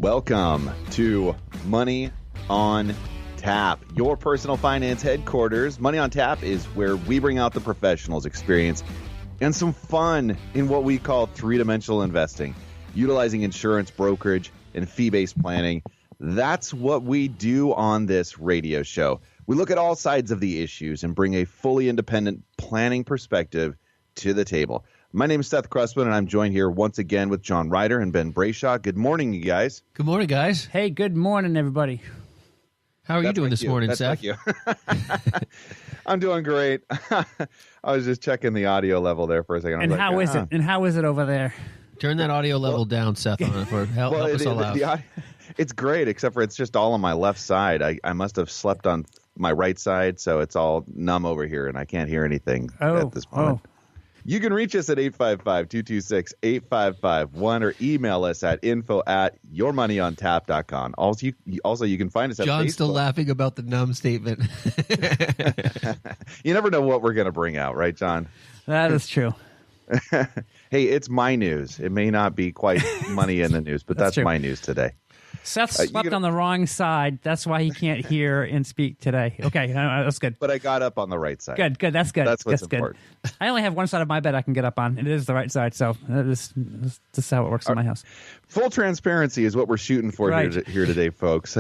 Welcome to Money on Tap, your personal finance headquarters. Money on Tap is where we bring out the professionals' experience and some fun in what we call three-dimensional investing, utilizing insurance, brokerage, and fee-based planning. That's what we do on this radio show. We look at all sides of the issues and bring a fully independent planning perspective to the table. My name is Seth Cressman, and I'm joined here once again with John Ryder and Ben Brayshaw. Good morning, you guys. Good morning, guys. Hey, good morning, everybody. How are you doing this morning, Seth? Thank you. I'm doing great. I was just checking the audio level there for a second. And how is it? And how is it over there? Turn that audio level down, Seth, for help us all out. It's great, except for it's just all on my left side. I must have slept on my right side, so it's all numb over here, and I can't hear anything at this point. You can reach us at 855-226-8551 or email us at info@yourmoneyontap.com. Also, you can find us at John's Facebook. Still laughing about the numb statement. You never know what we're going to bring out, right, John? That is true. Hey, it's my news. It may not be quite money in the news, but that's my news today. Seth slept on the wrong side. That's why he can't hear and speak today. Okay, that's good. But I got up on the right side. Good. That's good. That's what's important. Good. I only have one side of my bed I can get up on. It is the right side, so this is how it works in my house. Full transparency is what we're shooting for here today, folks.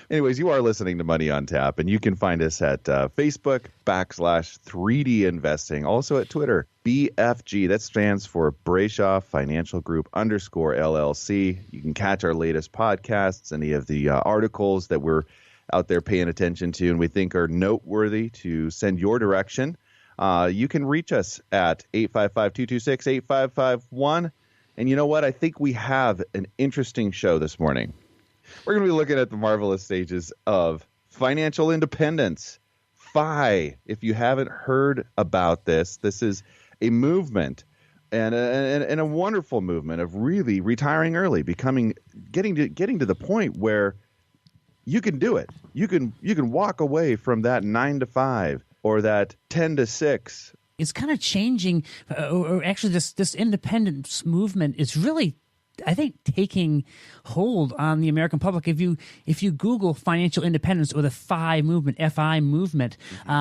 Anyways, you are listening to Money on Tap, and you can find us at Facebook /3D Investing. Also at Twitter, BFG. That stands for Brayshaw Financial Group _LLC. You can catch our latest podcasts, any of the articles that we're out there paying attention to and we think are noteworthy to send your direction. You can reach us at 855-226-8551. And you know what? I think we have an interesting show this morning. We're going to be looking at the marvelous stages of financial independence. FI. If you haven't heard about this, this is a movement and a wonderful movement of really retiring early, getting to the point where you can do it. You can walk away from that 9 to 5 or that 10 to 6. It's kind of changing, or actually this independence movement is really, I think, taking hold on the American public. If you Google financial independence or the FI movement,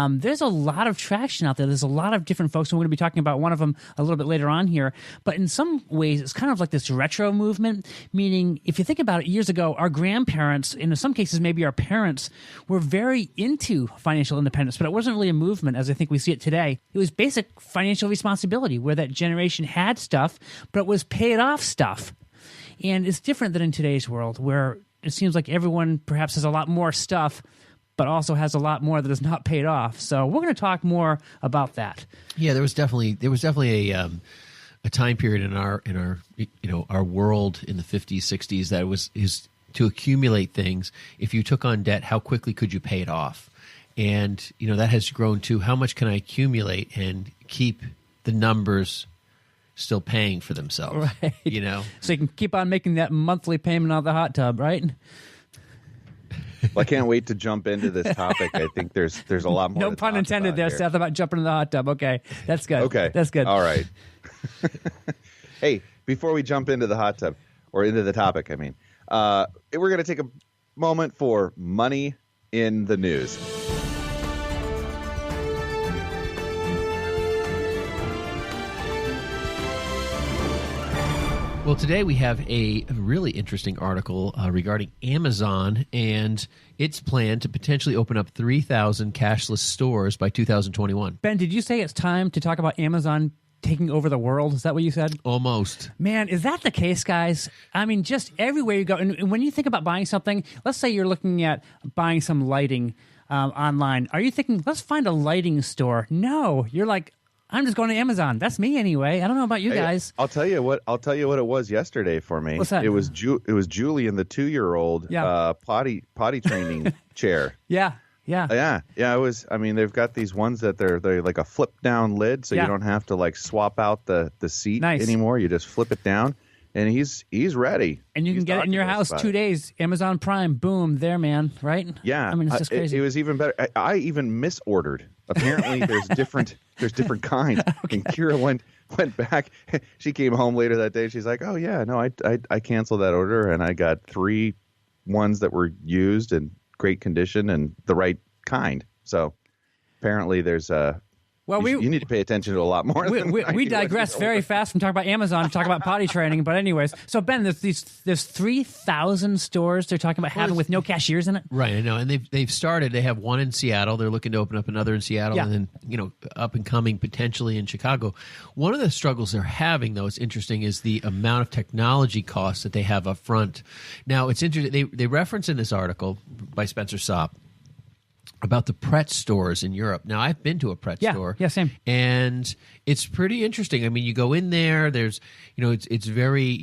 there's a lot of traction out there. There's a lot of different folks, and we're going to be talking about one of them a little bit later on here. But in some ways, it's kind of like this retro movement, meaning if you think about it, years ago, our grandparents, and in some cases maybe our parents, were very into financial independence, but it wasn't really a movement as I think we see it today. It was basic financial responsibility where that generation had stuff, but it was paid off stuff. And it's different than in today's world where it seems like everyone perhaps has a lot more stuff, but also has a lot more that is not paid off. So we're going to talk more about that. Yeah, there was definitely a time period in our our world in the 50s, 60s that is to accumulate things. If you took on debt, how quickly could you pay it off? And that has grown to how much can I accumulate and keep the numbers still paying for themselves, right? So you can keep on making that monthly payment on the hot tub, right? Well, I can't wait to jump into this topic. I think there's a lot more. No pun intended there, Seth, about jumping in the hot tub. Okay, that's good. Okay, that's good. All right. Hey, before we jump into the hot tub or into the topic, we're going to take a moment for money in the news. Well, today we have a really interesting article regarding Amazon and its plan to potentially open up 3,000 cashless stores by 2021. Ben, did you say it's time to talk about Amazon taking over the world? Is that what you said? Almost. Man, is that the case, guys? I mean, just everywhere you go. And when you think about buying something, let's say you're looking at buying some lighting online. Are you thinking, let's find a lighting store? No, you're like, I'm just going to Amazon. That's me anyway. I don't know about you guys. I'll tell you what it was yesterday for me. What's that? It was Julie and the 2-year-old potty training chair. Yeah. It was. I mean, they've got these ones that they're like a flip down lid, so you don't have to like swap out the seat anymore. You just flip it down, and he's ready. And you can get it in your house 2 days. Amazon Prime, boom, there, man. Right? Yeah. I mean, it's just crazy. It was even better. I even misordered Apparently, there's different kinds. Okay. And Kira went back. She came home later that day. She's like, "Oh yeah, no, I canceled that order, and I got 3 ones that were used in great condition and the right kind." So apparently, there's you need to pay attention to a lot more. We digress very fast from talking about Amazon to talk about potty training. But anyways, so Ben, there's 3,000 stores they're talking about having with no cashiers in it. Right, I know, and they've started. They have one in Seattle. They're looking to open up another in Seattle, and then up and coming potentially in Chicago. One of the struggles they're having, though, is interesting, is the amount of technology costs that they have up front. Now, it's interesting. They reference in this article by Spencer Sopp about the Pret stores in Europe. Now, I've been to a Pret store. Yeah, same. And it's pretty interesting. I mean, you go in there, there's, it's very,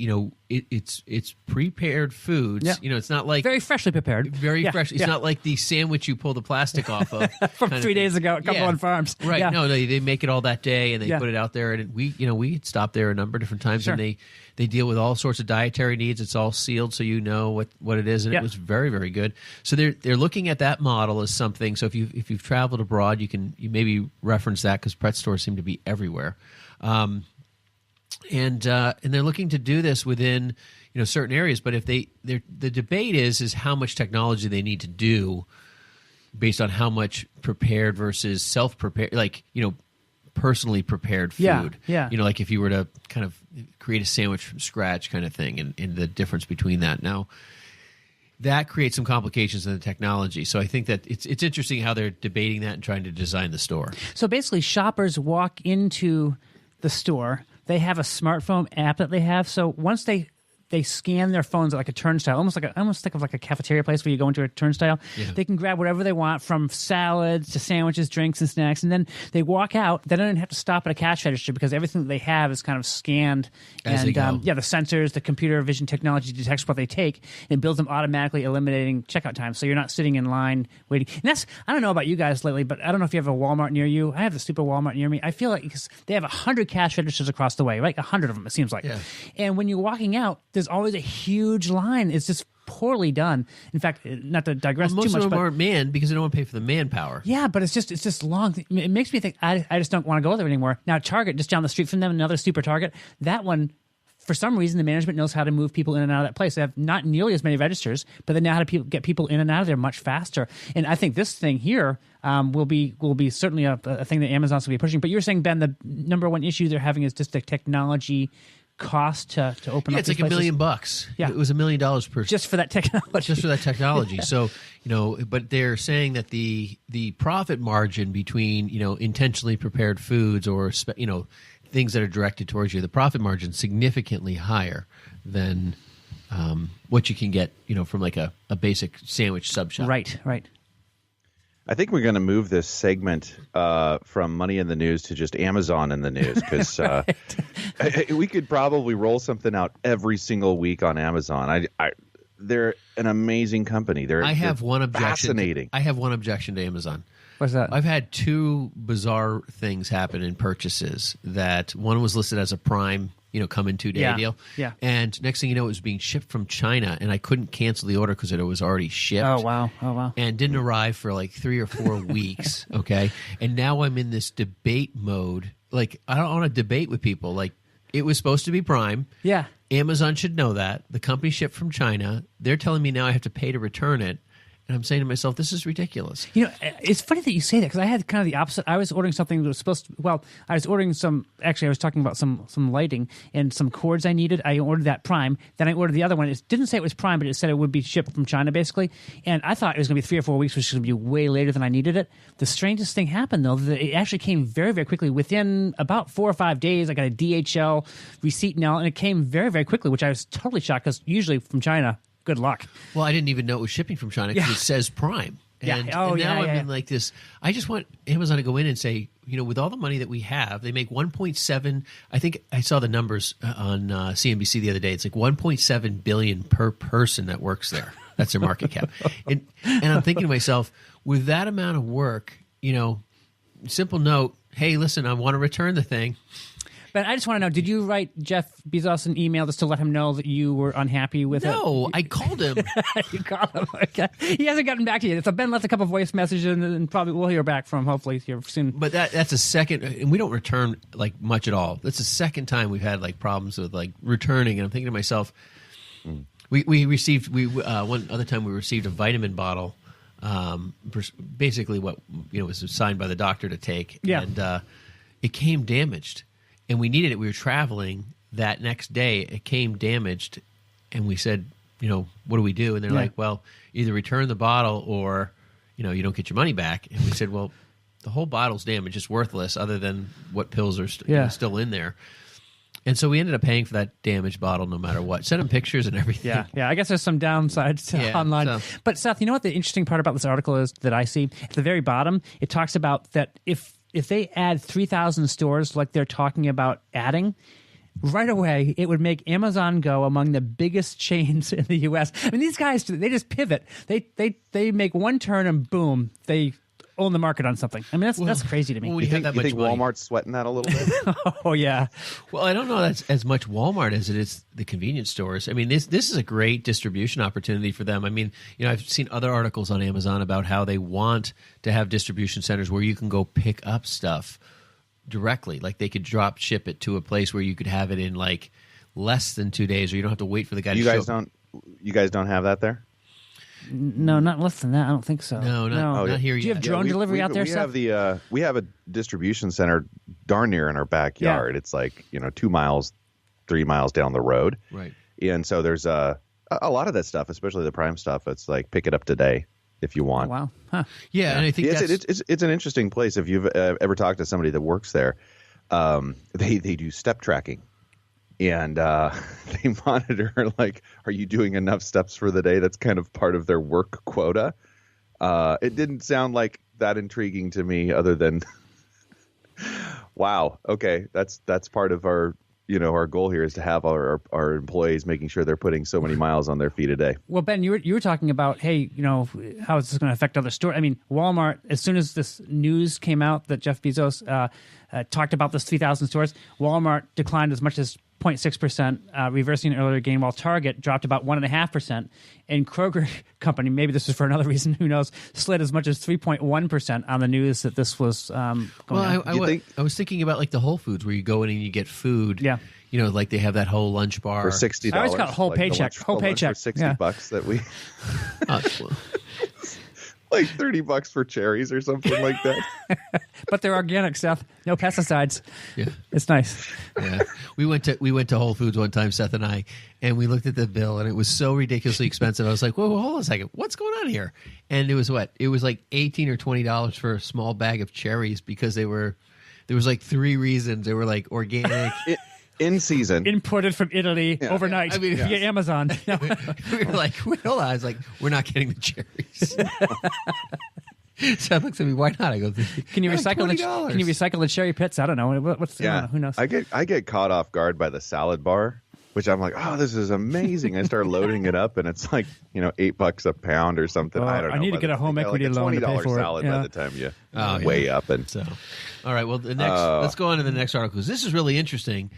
it's prepared foods. Yeah. It's not like... Very freshly prepared. Very fresh. It's not like the sandwich you pull the plastic off of. From 3 days ago at Cumberland Farms. Right. Yeah. No, they make it all that day, and they put it out there. And we had stopped there a number of different times, Sure. and they deal with all sorts of dietary needs. It's all sealed, so you know what it is, and it was very, very good. So they're looking at that model as something. So if you've traveled abroad, you maybe reference that, because Pret stores seem to be everywhere. And they're looking to do this within certain areas. But if the debate is how much technology they need to do based on how much prepared versus self-prepared, personally prepared food. Yeah. Like if you were to kind of create a sandwich from scratch kind of thing, and the difference between that. Now, that creates some complications in the technology. So I think that it's interesting how they're debating that and trying to design the store. So basically, shoppers walk into the store. They have a smartphone app that they have. So once they scan their phones like a turnstile, I almost think of like a cafeteria place where you go into a turnstile. Yeah. They can grab whatever they want, from salads to sandwiches, drinks, and snacks, and then they walk out. They don't even have to stop at a cash register, because everything that they have is kind of scanned. As they go. The sensors, the computer vision technology detects what they take and builds them automatically, eliminating checkout time. So you're not sitting in line waiting. And I don't know about you guys lately, but I don't know if you have a Walmart near you. I have the stupid Walmart near me. I feel like, because they have 100 cash registers across the way, right? 100 of them, it seems like. Yeah. And when you're walking out, there's always a huge line. It's just poorly done. In fact, not to digress too much, most of them aren't manned because they don't want to pay for the manpower. Yeah, but it's just long. It makes me think I just don't want to go there anymore. Now, Target, just down the street from them, another super Target, that one, for some reason, the management knows how to move people in and out of that place. They have not nearly as many registers, but they know how to get people in and out of there much faster. And I think this thing here will be certainly a thing that Amazon's going to be pushing. But you're saying, Ben, the number one issue they're having is just the technology cost to open up. It's like $1 million. Yeah, it was $1 million per just for that technology. Just for that technology. Yeah. So but they're saying that the profit margin between intentionally prepared foods or things that are directed towards you, the profit margin significantly higher than what you can get from like a basic sandwich sub shop. Right. I think we're going to move this segment from Money in the News to just Amazon in the News, because we could probably roll something out every single week on Amazon. They're an amazing company. I have one objection. Fascinating. I have one objection to Amazon. What's that? I've had 2 bizarre things happen in purchases. That one was listed as a Prime, come in 2-day deal. Yeah. And next thing you know, it was being shipped from China, and I couldn't cancel the order because it was already shipped. Oh wow. And didn't arrive for like 3 or 4 weeks. Okay. And now I'm in this debate mode. Like, I don't want to debate with people. Like, it was supposed to be Prime. Yeah. Amazon should know that. The company shipped from China. They're telling me now I have to pay to return it. And I'm saying to myself, this is ridiculous. It's funny that you say that, because I had kind of the opposite. I was ordering something that was supposed to, I was ordering I was talking about some lighting and some cords I needed. I ordered that Prime. Then I ordered the other one. It didn't say it was Prime, but it said it would be shipped from China, basically. And I thought it was going to be 3 or 4 weeks, which is going to be way later than I needed it. The strangest thing happened, though, that it actually came very, very quickly. Within about 4 or 5 days, I got a DHL receipt now, and it came very, very quickly, which I was totally shocked, because usually from China, good luck. Well, I didn't even know it was shipping from China because it says Prime. And now I'm in like this. I just want Amazon to go in and say, with all the money that we have, they make 1.7. I think I saw the numbers on CNBC the other day. It's like 1.7 billion per person that works there. That's their market cap. And I'm thinking to myself, with that amount of work, simple note, hey, listen, I want to return the thing. But I just want to know, did you write Jeff Bezos an email just to let him know that you were unhappy with it? No, I called him. You called him. Okay. He hasn't gotten back to you. So Ben left a couple voice messages, and probably we'll hear back from him hopefully here soon. But that's a second, and we don't return like much at all. That's the second time we've had like problems with like returning, and I'm thinking to myself, we received one other time we received a vitamin bottle, basically what was assigned by the doctor to take, and it came damaged, and we needed it. We were traveling that next day. It came damaged, and we said, what do we do? And they're like, well, either return the bottle or you don't get your money back. And we said, well, the whole bottle's damaged. It's worthless other than what pills are still in there. And so we ended up paying for that damaged bottle no matter what. Sent them pictures and everything. Yeah. I guess there's some downsides online. So. But Seth, you know what the interesting part about this article is that I see? At the very bottom, it talks about that if they add 3,000 stores like they're talking about adding, right away, it would make Amazon go among the biggest chains in the U.S. I mean, these guys, they just pivot. They make one turn and boom, they own the market on something. I mean, that's crazy to me. You think Walmart's sweating that a little bit? Oh, yeah. Well, I don't know that's as much Walmart as it is the convenience stores. I mean, this is a great distribution opportunity for them. I mean, I've seen other articles on Amazon about how they want to have distribution centers where you can go pick up stuff directly. Like they could drop ship it to a place where you could have it in like less than 2 days, or you don't have to wait for the guy to show. You guys don't have that there? No, not less than that. I don't think so. No, not here yet. Do you have drone delivery out there, Seth? We have a distribution center darn near in our backyard. It's like 2 miles, 3 miles down the road. Right. And so there's a lot of that stuff, especially the Prime stuff. It's like pick it up today if you want. Oh, wow. Huh. Yeah, and I think it's an interesting place. If you've ever talked to somebody that works there, they do step tracking. And they monitor, like, are you doing enough steps for the day? That's kind of part of their work quota. It didn't sound like that intriguing to me, other than, wow, okay, that's part of our our goal here is to have our employees making sure they're putting so many miles on their feet a day. Well, Ben, you were talking about, hey, how is this going to affect other stores? I mean, Walmart, as soon as this news came out that Jeff Bezos talked about this 3,000 stores, Walmart declined as much as 0.6%, reversing an earlier gain, while Target dropped about 1.5%. And Kroger Company, maybe this is for another reason, who knows, slid as much as 3.1% on the news that this was going on. I was thinking about like the Whole Foods where you go in and you get food. Yeah. Like they have that whole lunch bar for $60. I always got whole paycheck. Whole paycheck for $60 that we. Like $30 for cherries or something like that. But they're organic, Seth. No pesticides. Yeah, it's nice. Yeah, we went to Whole Foods one time, Seth and I, and we looked at the bill, and it was so ridiculously expensive. I was like, "Whoa, hold on a second, what's going on here?" And it was what? It was like $18 or $20 for a small bag of cherries because there was like 3 reasons. They were like organic. In season, imported from Italy overnight via Amazon. We were like, hold on. I was like, we're not getting the cherries. Seth looks at me. Why not? I go, can you recycle the cherry pits? I don't know. Who knows? I get caught off guard by the salad bar, which I'm like, oh, this is amazing. I start loading it up, and it's like $8 a pound or something. I don't know. I need to get a home equity loan to pay for salad it. by the time you weigh up. And so, all right. Well, let's go on to the next article because this is really interesting.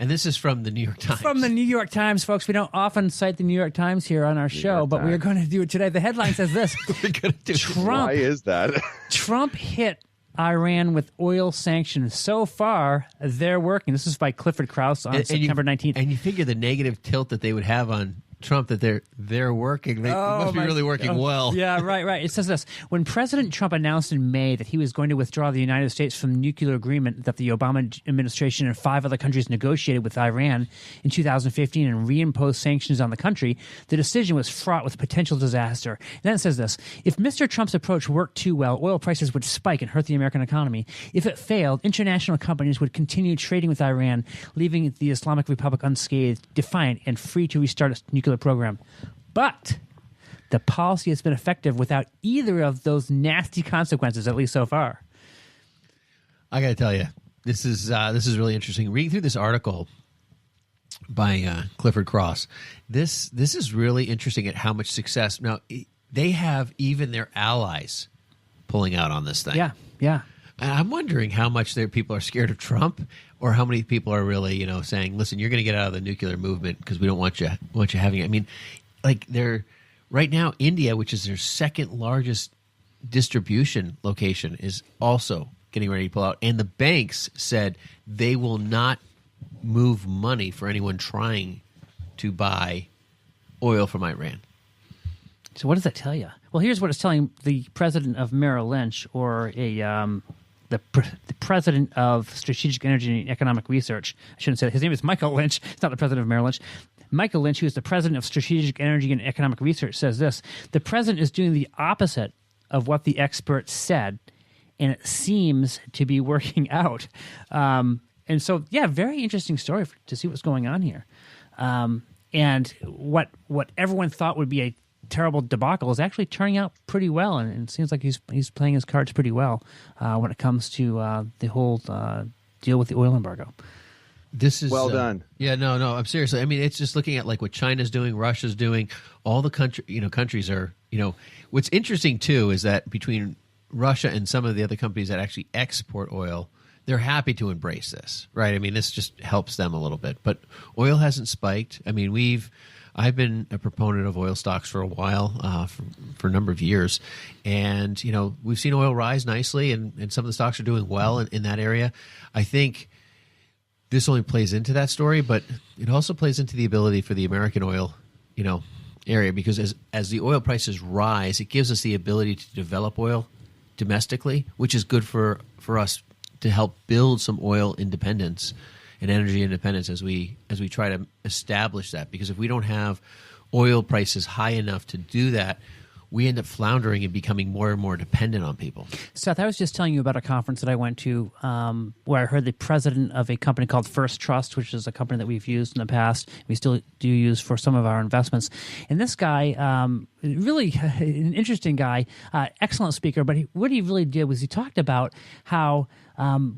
And this is from the New York Times. From the New York Times, folks. We don't often cite the New York Times here on our show, but we are going to do it today. The headline says this. We're going to do Trump, why is that? Trump hit Iran with oil sanctions. So far, they're working. This is by Clifford Krauss on September 19th. And you figure the negative tilt that they would have on Trump, that they're working. They must be really working well. Yeah, right. It says this. When President Trump announced in May that he was going to withdraw the United States from the nuclear agreement that the Obama administration and 5 other countries negotiated with Iran in 2015 and reimpose sanctions on the country, the decision was fraught with potential disaster. And then it says this. If Mr. Trump's approach worked too well, oil prices would spike and hurt the American economy. If it failed, international companies would continue trading with Iran, leaving the Islamic Republic unscathed, defiant, and free to restart its nuclear program. But the policy has been effective without either of those nasty consequences, at least so far. I got to tell you, this is really interesting. Reading through this article by Clifford Krauss, this is really interesting at how much success. Now, they have even their allies pulling out on this thing. Yeah. I'm wondering how much people are scared of Trump, or how many people are really, saying, "Listen, you're going to get out of the nuclear movement because we don't want you having it." I mean, like they're right now, India, which is their second largest distribution location, is also getting ready to pull out, and the banks said they will not move money for anyone trying to buy oil from Iran. So what does that tell you? Well, here's what it's telling the president of Merrill Lynch, or the president of Strategic Energy and Economic Research. I shouldn't say that. His name is Michael Lynch. It's not the president of Merrill Lynch. Michael Lynch, who is the president of Strategic Energy and Economic Research, says this: the president is doing the opposite of what the experts said, and it seems to be working out. And so, yeah, very interesting story to see what's going on here. And what everyone thought would be a terrible debacle is actually turning out pretty well, and it seems like he's playing his cards pretty well when it comes to the whole deal with the oil embargo. This is well done. Yeah, no, I'm serious. I mean, it's just looking at like what China's doing, Russia's doing. All the countries are. What's interesting too is that between Russia and some of the other companies that actually export oil, they're happy to embrace this, right? I mean, this just helps them a little bit. But oil hasn't spiked. I mean, I've been a proponent of oil stocks for a while, for a number of years, and we've seen oil rise nicely, and some of the stocks are doing well in that area. I think this only plays into that story, but it also plays into the ability for the American oil, area, because as the oil prices rise, it gives us the ability to develop oil domestically, which is good for us to help build some oil independence and energy independence as we try to establish that. Because if we don't have oil prices high enough to do that, we end up floundering and becoming more and more dependent on people. Seth, I was just telling you about a conference that I went to where I heard the president of a company called First Trust, which is a company that we've used in the past. We still do use for some of our investments. And this guy, really an interesting guy, excellent speaker, but what he really did was he talked about how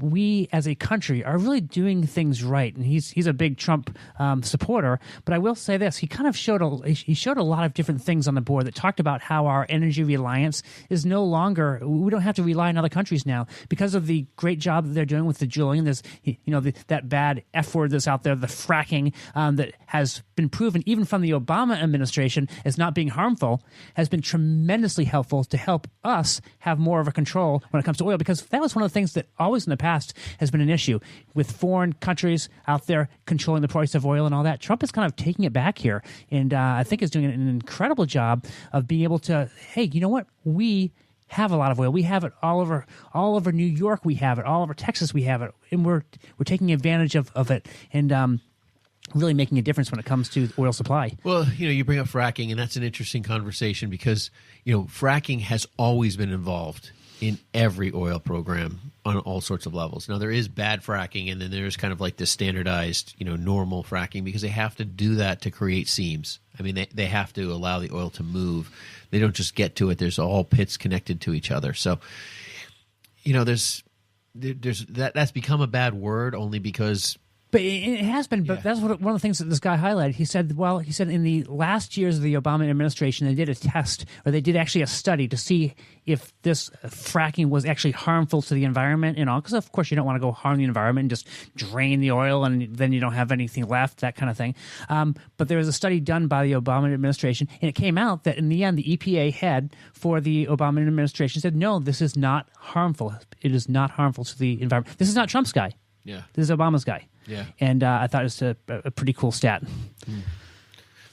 we as a country are really doing things right, and he's a big Trump supporter. But I will say this: he kind of showed a lot of different things on the board that talked about how our energy reliance is no longer. We don't have to rely on other countries now because of the great job that they're doing with the drilling. There's that bad F word that's out there, the fracking, that has been proven even from the Obama administration as not being harmful, has been tremendously helpful to help us have more of a control when it comes to oil, because that was one of the things that always in the past has been an issue with foreign countries out there controlling the price of oil and all that. Trump is kind of taking it back here, and I think is doing an incredible job of being able to, hey, you know what? We have a lot of oil. We have it all over New York. We have it all over Texas. We have it, and we're taking advantage of it, and really making a difference when it comes to oil supply. Well, you bring up fracking, and that's an interesting conversation because fracking has always been involved in every oil program on all sorts of levels. Now, there is bad fracking, and then there's kind of like this standardized, normal fracking, because they have to do that to create seams. I mean, they have to allow the oil to move. They don't just get to it. There's all pits connected to each other. So, there's that's become a bad word only because. But it has been. But that's one of the things that this guy highlighted. He said in the last years of the Obama administration, they did a test, or they did actually a study to see if this fracking was actually harmful to the environment and all. Because of course you don't want to go harm the environment and just drain the oil, and then you don't have anything left, that kind of thing. But there was a study done by the Obama administration, and it came out that in the end, the EPA head for the Obama administration said, "No, this is not harmful. It is not harmful to the environment." This is not Trump's guy. Yeah, this is Obama's guy. Yeah, and I thought it was a pretty cool stat.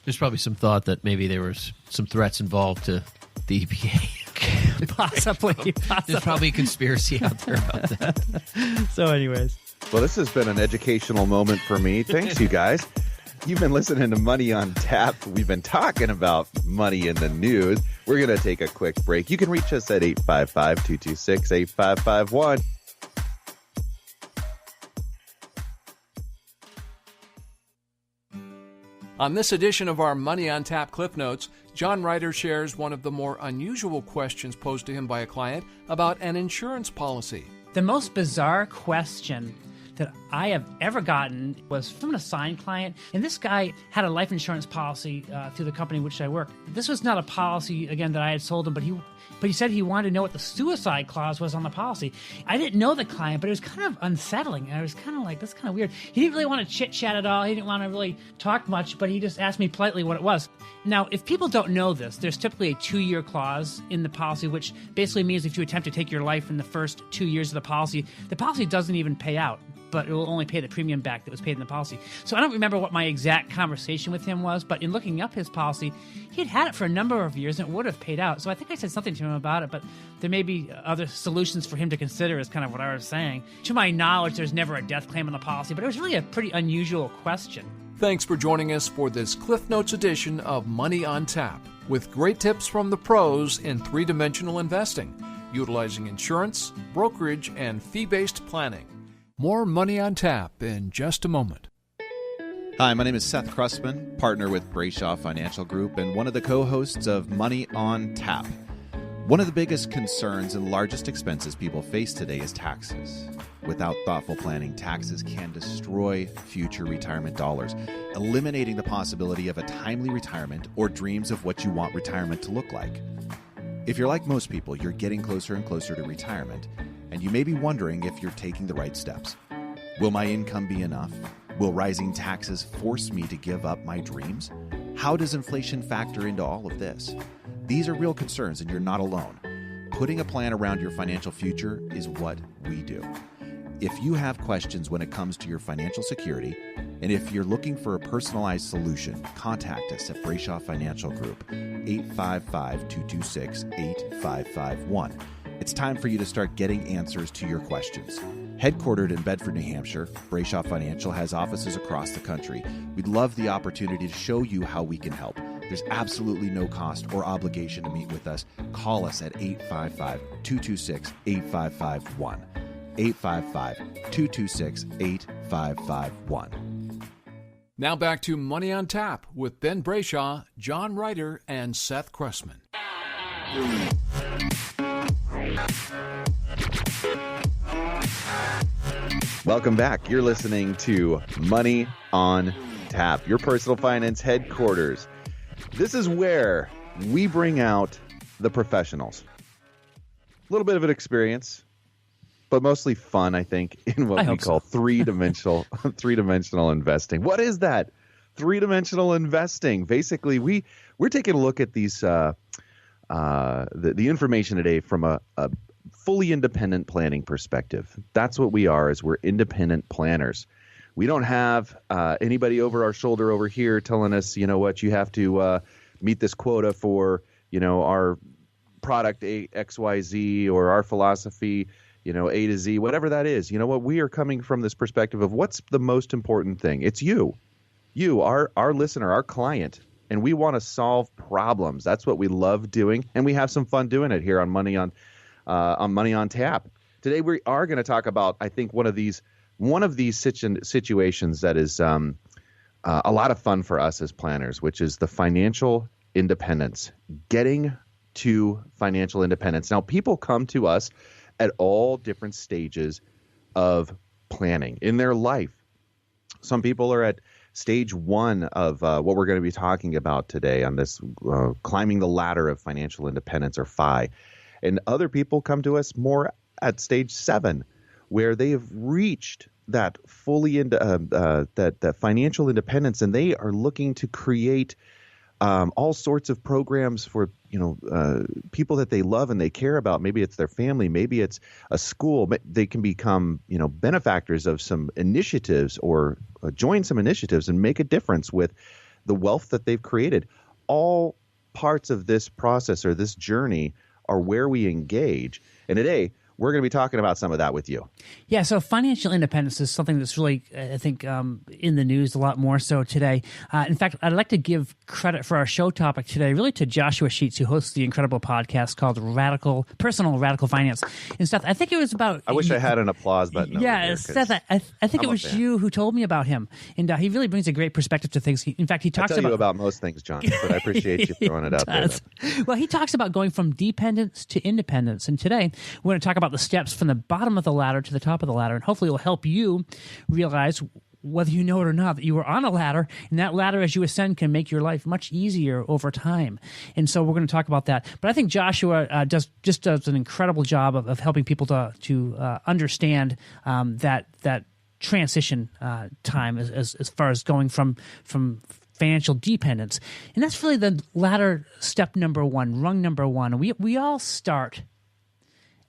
There's probably some thought that maybe there was some threats involved to the EPA. Possibly. There's probably a conspiracy out there about that. So anyways. Well, this has been an educational moment for me. Thanks, you guys. You've been listening to Money on Tap. We've been talking about money in the news. We're going to take a quick break. You can reach us at 855-226-8551. On this edition of our Money on Tap Cliff Notes, John Ryder shares one of the more unusual questions posed to him by a client about an insurance policy. The most bizarre question that I have ever gotten was from an assigned client. And this guy had a life insurance policy through the company in which I work. This was not a policy, again, that I had sold him, but he said he wanted to know what the suicide clause was on the policy. I didn't know the client, but it was kind of unsettling. I was kind of like, that's kind of weird. He didn't really want to chit-chat at all. He didn't want to really talk much, but he just asked me politely what it was. Now, if people don't know this, there's typically a 2-year clause in the policy, which basically means if you attempt to take your life in the first 2 years of the policy doesn't even pay out, but it will only pay the premium back that was paid in the policy. So I don't remember what my exact conversation with him was, but in looking up his policy, he had it for a number of years and it would have paid out. So I think I said something to him about it, but there may be other solutions for him to consider is kind of what I was saying. To my knowledge, there's never a death claim on the policy, but it was really a pretty unusual question. Thanks for joining us for this Cliff Notes edition of Money on Tap, with great tips from the pros in three-dimensional investing, utilizing insurance, brokerage, and fee-based planning. More Money on Tap in just a moment. Hi, my name is Seth Cressman, partner with Brayshaw Financial Group and one of the co-hosts of Money on Tap. One of the biggest concerns and largest expenses people face today is taxes. Without thoughtful planning, taxes can destroy future retirement dollars, eliminating the possibility of a timely retirement or dreams of what you want retirement to look like. If you're like most people, you're getting closer and closer to retirement, and you may be wondering if you're taking the right steps. Will my income be enough? Will rising taxes force me to give up my dreams? How does inflation factor into all of this? These are real concerns, and you're not alone. Putting a plan around your financial future is what we do. If you have questions when it comes to your financial security, and if you're looking for a personalized solution, contact us at Brayshaw Financial Group, 855-226-8551. It's time for you to start getting answers to your questions. Headquartered in Bedford, New Hampshire, Brayshaw Financial has offices across the country. We'd love the opportunity to show you how we can help. There's absolutely no cost or obligation to meet with us. Call us at 855-226-8551. 855-226-8551. Now back to Money on Tap with Ben Brayshaw, John Ryder, and Seth Cressman. Welcome back. You're listening to Money on Tap, your personal finance headquarters. This is where we bring out the professionals. A little bit of an experience, but mostly fun, I think, in what we call three-dimensional investing. What is that? Three-dimensional investing. Basically, we're taking a look at these the information today from a fully independent planning perspective. That's what we are, is we're independent planners. We don't have anybody over our shoulder over here telling us, you know what, you have to meet this quota for, you know, our product XYZ or our philosophy, you know, A to Z, whatever that is. You know what, we are coming from this perspective of what's the most important thing. It's you, our listener, our client, and we want to solve problems. That's what we love doing, and we have some fun doing it here on Money on Tap. Today we are going to talk about, I think, one of these situations that is a lot of fun for us as planners, which is the financial independence, getting to financial independence. Now, people come to us at all different stages of planning in their life. Some people are at stage one of what we're going to be talking about today on this climbing the ladder of financial independence, or FI. And other people come to us more at stage 7, where they have reached that fully that financial independence, and they are looking to create all sorts of programs for people that they love and they care about. Maybe it's their family, maybe it's a school. They can become benefactors of some initiatives, or join some initiatives and make a difference with the wealth that they've created. All parts of this process or this journey are where we engage. And today, we're going to be talking about some of that with you. Yeah, so financial independence is something that's really, I think, in the news a lot more so today. In fact, I'd like to give credit for our show topic today really to Joshua Sheets, who hosts the incredible podcast called Personal Radical Finance. And Seth, I think it was about... I wish I had an applause button. Yeah, Seth, I think it was you who told me about him. And he really brings a great perspective to things. In fact, he talks I tell you about most things, John, but I appreciate you throwing it out there. Well, he talks about going from dependence to independence. And today, we're going to talk about about the steps from the bottom of the ladder to the top of the ladder, and hopefully it will help you realize, whether you know it or not, that you are on a ladder, and that ladder as you ascend can make your life much easier over time. And so we're going to talk about that. But I think Joshua does an incredible job of helping people to understand that transition time as far as going from financial dependence. And that's really the ladder step number one, rung number one. We all start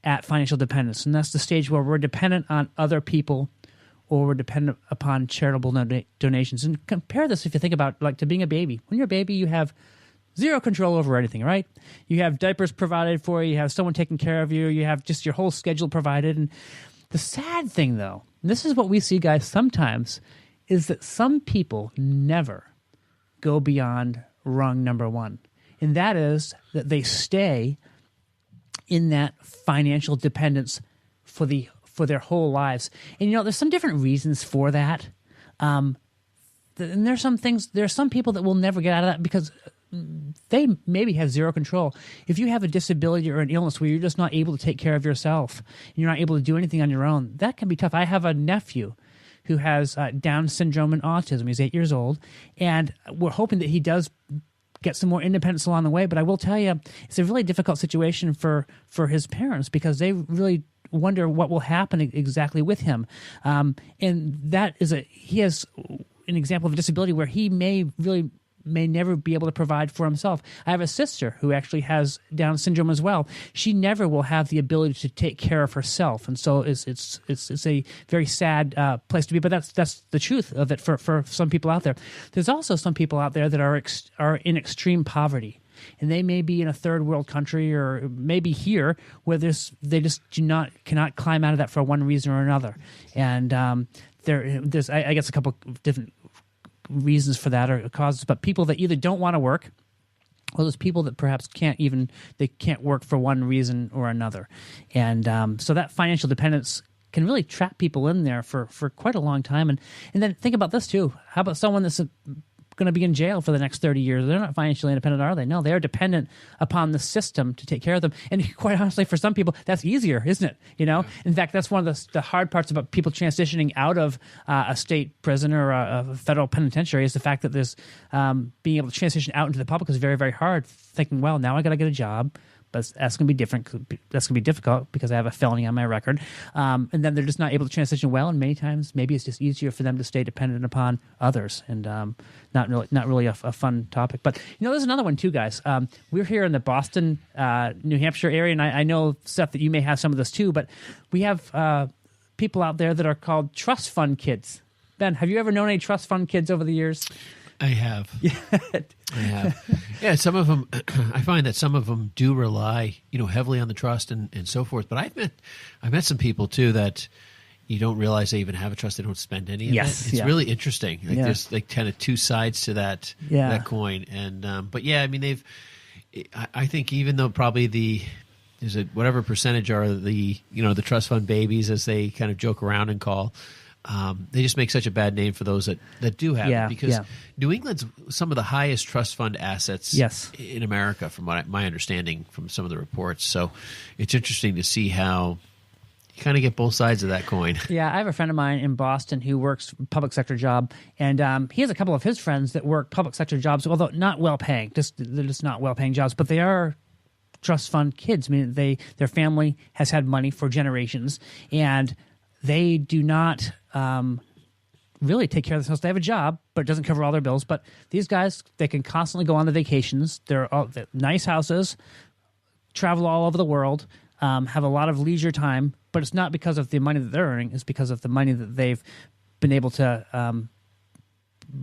at financial dependence, and that's the stage where we're dependent on other people or we're dependent upon charitable donations. And compare this, if you think about, like, to being a baby. When you're a baby, you have zero control over anything, right? You have diapers provided for you, you have someone taking care of you, you have just your whole schedule provided. And the sad thing, though, and this is what we see, guys, sometimes, is that some people never go beyond rung number one. And that is that they stay in that financial dependence for their whole lives. And, there's some different reasons for that. And there's some people that will never get out of that because they maybe have zero control. If you have a disability or an illness where you're just not able to take care of yourself and you're not able to do anything on your own, that can be tough. I have a nephew who has Down syndrome and autism. He's 8 years old, and we're hoping that he does get some more independence along the way. But I will tell you, it's a really difficult situation for his parents because they really wonder what will happen exactly with him. And that is he has an example of a disability where he may never be able to provide for himself. I have a sister who actually has Down syndrome as well. She never will have the ability to take care of herself, and so it's a very sad place to be. But that's the truth of it for some people out there. There's also some people out there that are in extreme poverty, and they may be in a third world country or maybe here where they just cannot climb out of that for one reason or another. And there's I guess a couple of different reasons for that or causes, but people that either don't want to work, or those people that perhaps can't work for one reason or another. And so that financial dependence can really trap people in there for quite a long time. And then think about this too. How about someone that's going to be in jail for the next 30 years? They're not financially independent, are they? No, they're dependent upon the system to take care of them. And quite honestly, for some people, that's easier, isn't it? Yeah. In fact, that's one of the hard parts about people transitioning out of a state prison or a federal penitentiary is the fact that there's being able to transition out into the public is very, very hard. Thinking, well, now I got to get a job. But that's going to be different. That's going to be difficult because I have a felony on my record. And then they're just not able to transition well. And many times, maybe it's just easier for them to stay dependent upon others, and not really a fun topic. But there's another one too, guys. We're here in the Boston, New Hampshire area, and I know, Seth, that you may have some of this too. But we have people out there that are called trust fund kids. Ben, have you ever known any trust fund kids over the years? I have. I have. Yeah, some of them, I find that some of them do rely, heavily on the trust and so forth. But I've met some people too that you don't realize they even have a trust. They don't spend any of it. It's really interesting. There's like kind of two sides to that coin. And but yeah, I mean I think even though probably there's whatever percentage are the trust fund babies, as they kind of joke around and call. They just make such a bad name for those that do have it, because New England's some of the highest trust fund assets in America, from my understanding from some of the reports. So it's interesting to see how you kind of get both sides of that coin. Yeah, I have a friend of mine in Boston who works a public sector job, and he has a couple of his friends that work public sector jobs, although not well paying. They're just not well paying jobs, but they are trust fund kids. I mean, their family has had money for generations, and they do not really take care of themselves. They have a job, but it doesn't cover all their bills. But these guys, they can constantly go on the vacations. They're nice houses, travel all over the world, have a lot of leisure time. But it's not because of the money that they're earning. It's because of the money that they've been able to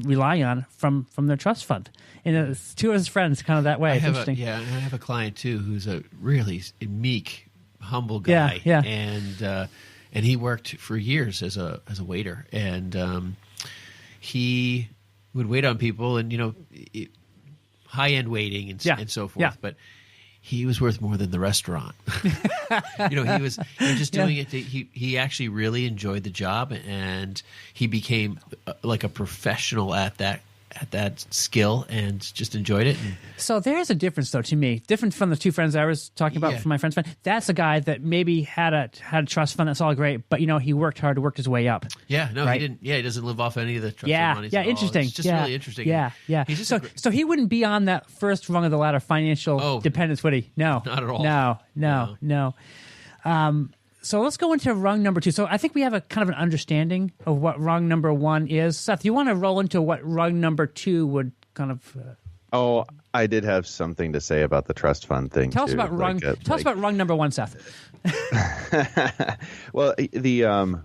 rely on from their trust fund. And it's two of his friends kind of that way. Interesting. I have a client too who's a really meek, humble guy. And he worked for years as a waiter, and he would wait on people, and high end waiting and so forth. Yeah. But he was worth more than the restaurant. He was just doing it. He actually really enjoyed the job, and he became like a professional at skill and just enjoyed it. And, So there's a difference, though, to me. Different from the two friends I was talking about, Yeah. from my friend's friend. That's a guy that maybe had a trust fund. That's all great, but he worked hard, worked his way up. yeah, no, Right. he didn't. Yeah, he doesn't live off any of the trust Yeah, fund monies yeah, at all. interesting. It's just yeah, really interesting. Yeah, yeah. He's just So he wouldn't be on that first rung of the ladder, financial Oh, dependence, would he? No, not at all. No. So let's go into rung number 2. So I think we have a kind of an understanding of what rung number 1 is. Seth, you want to roll into what rung number 2 would kind of Oh, I did have something to say about the trust fund thing. tell us too. about rung. Tell us about rung number 1, Seth. Well, the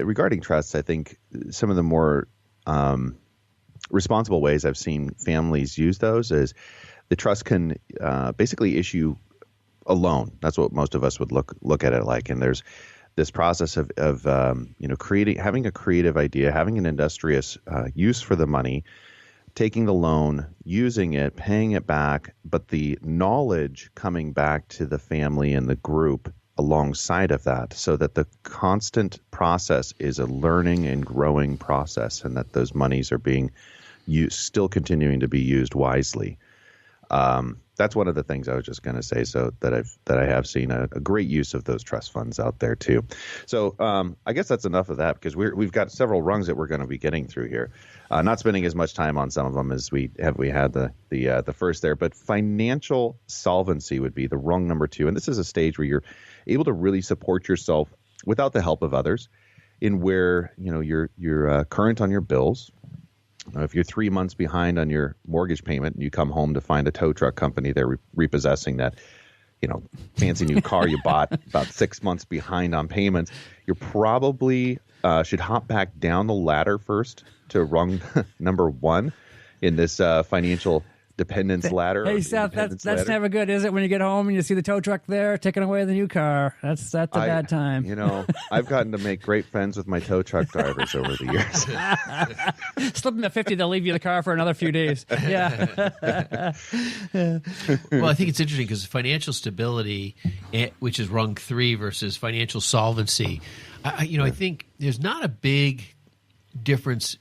regarding trusts, I think some of the more responsible ways I've seen families use those is the trust can basically issue a loan. That's what most of us would look at it like. And there's this process of having a creative idea, having an industrious use for the money, taking the loan, using it, paying it back, but the knowledge coming back to the family and the group alongside of that, so that the constant process is a learning and growing process, and that those monies are being used, still continuing to be used wisely. That's one of the things I was just going to say. So that I have seen a great use of those trust funds out there too. So I guess that's enough of that, because we've got several rungs that we're going to be getting through here. Not spending as much time on some of them as we had the first there, but financial solvency would be the rung number 2, and this is a stage where you're able to really support yourself without the help of others, in where you're current on your bills. If you're 3 months behind on your mortgage payment and you come home to find a tow truck company there repossessing that, fancy new car you bought about 6 months behind on payments, you probably should hop back down the ladder first to rung number 1 in this financial dependence ladder. Hey, Seth, that's never good, is it? When you get home and you see the tow truck there taking away the new car, that's a bad time. I've gotten to make great friends with my tow truck drivers over the years. Slip them at 50, they'll leave you the car for another few days. Yeah. Well, I think it's interesting because financial stability, which is rung 3, versus financial solvency, I think there's not a big difference,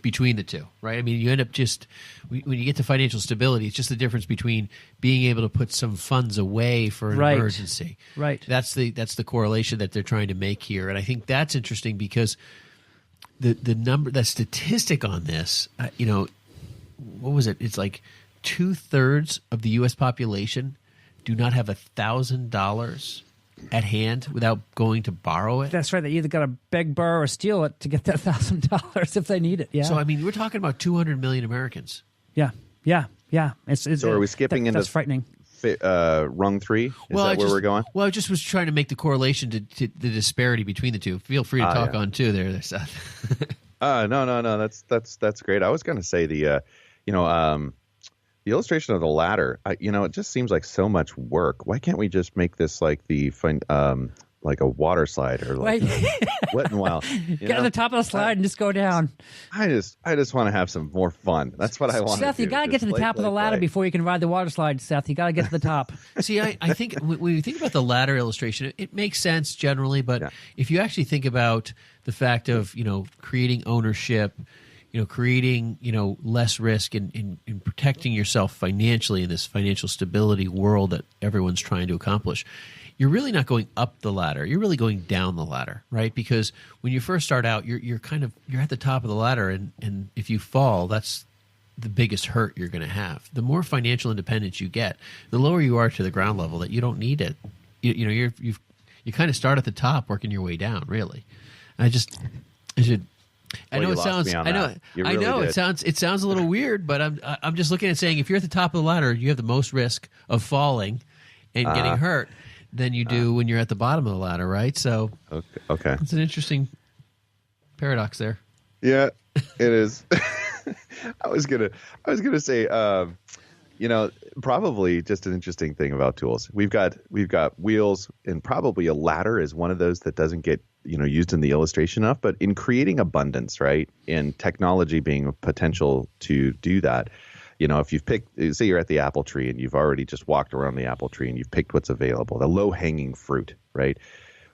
between the two, right? I mean, you end up just, when you get to financial stability, it's just the difference between being able to put some funds away for an emergency. Right. That's the correlation that they're trying to make here. And I think that's interesting because the statistic on this, what was it? It's like 2/3 of the U.S. population do not have $1,000 at hand without going to borrow it. That's right. They either got to beg, borrow, or steal it to get that $1,000 if they need it. Yeah. So, I mean, we're talking about 200 million Americans. Yeah. It's, So are we skipping into that's frightening. Rung 3? Is that where we're going? Well, I just was trying to make the correlation to the disparity between the two. Feel free to talk on too there, Seth. No. That's great. I was going to say the illustration of the ladder. It just seems like so much work. Why can't we just make this like like a water slide or like Wet n Wild? Get to the top of the slide and just go down. I just want to have some more fun. That's what I want. Seth, you got to get to the top of the ladder before you can ride the water slide. Seth, you got to get to the top. See, I think when you think about the ladder illustration, it makes sense generally, but if you actually think about the fact of creating ownership, creating less risk and protecting yourself financially in this financial stability world that everyone's trying to accomplish, you're really not going up the ladder. You're really going down the ladder, right? Because when you first start out, you're at the top of the ladder, and if you fall, that's the biggest hurt you're going to have. The more financial independence you get, the lower you are to the ground level that you don't need it. You kind of start at the top, working your way down. Really, I know it sounds. I know it sounds a little weird, but I'm just looking at saying if you're at the top of the ladder, you have the most risk of falling and getting hurt than you do when you're at the bottom of the ladder, right? So, okay, it's an interesting paradox there. Yeah, it is. I was gonna say, probably just an interesting thing about tools. We've got wheels, and probably a ladder is one of those that doesn't get used in the illustration enough, but in creating abundance, right? And technology being a potential to do that. If you've picked, say you're at the apple tree and you've already just walked around the apple tree and you've picked what's available, the low hanging fruit, right?